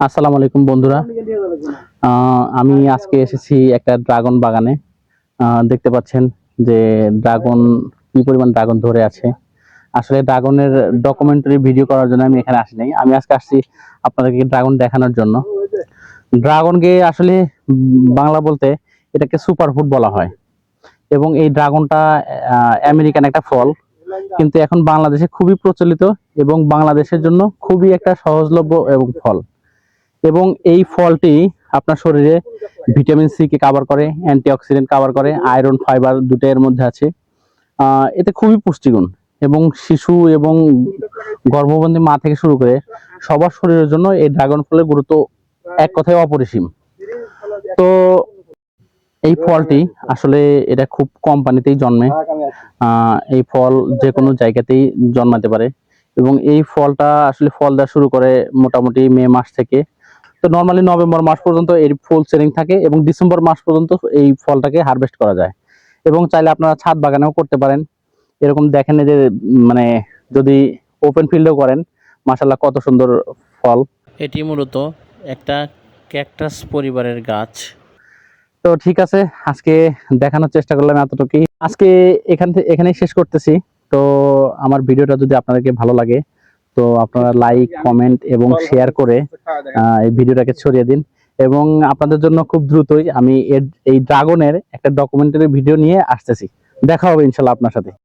আসসালামু আলাইকুম বন্ধুরা। আমি আজকে এসেছি একটা ড্রাগন বাগানে। দেখতে পাচ্ছেন যে ড্রাগন কি পরিমাণ ড্রাগন ধরে আছে। আসলে ড্রাগনের ডকুমেন্টারি ভিডিও করার জন্য আমি এখানে আসি নাই। আমি আজকে আসছি আপনাদেরকে ড্রাগন দেখানোর জন্য। ড্রাগনকে আসলে বাংলা বলতে এটাকে সুপার ফুড বলা হয় এবং এই ড্রাগনটা আমেরিকান একটা ফল, কিন্তু এখন বাংলাদেশে খুবই প্রচলিত এবং বাংলাদেশের জন্য খুবই একটা সহজলভ্য এবং ফল। এবং এই ফলটি আপনার শরীরে ভিটামিন সি কে কভার করে, অ্যান্টিঅক্সিডেন্ট কভার করে, আয়রন ফাইবার দুটো এর মধ্যে আছে। এতে খুবই পুষ্টিগুণ এবং শিশু এবং গর্ভবতী মা থেকে শুরু করে সবার শরীরের জন্য এই ড্রাগন ফলের গুরুত্ব এক কথায় অপরিসীম। তো এই ফলটি আসলে এটা খুব কম পানিতেই জন্মে। এই ফল যে কোনো জায়গাতেই জন্মাতে পারে এবং এই ফলটা আসলে ফল দেওয়া শুরু করে মোটামুটি মে মাস থেকে। তো নরমালি নভেম্বর মাস পর্যন্ত এর ফুল সেলিং থাকে এবং ডিসেম্বর মাস পর্যন্ত এই ফলটাকে হারভেস্ট করা যায়। এবং চাইলে আপনারা ছাদ বাগানেও করতে পারেন। এরকম দেখেন যে মানে যদি ওপেন ফিল্ডেও করেন, মাশাআল্লাহ কত সুন্দর ফল। এটি মূলত একটা ক্যাকটাস পরিবারের গাছ। তো ঠিক আছে, আজকে দেখানোর চেষ্টা করলাম এতটুকুই। আজকে এখানেই শেষ করতেছি। তো আমার ভিডিওটা যদি আপনাদেরকে ভালো লাগে তো আপনারা লাইক, কমেন্ট এবং শেয়ার করে এই ভিডিওটাকে ছড়িয়ে দিন। এবং আপনাদের জন্য খুব দ্রুতই আমি এই ড্রাগনের একটা ডকুমেন্টারি ভিডিও নিয়ে আসতেছি। দেখা হবে ইনশাল্লাহ আপনার সাথে।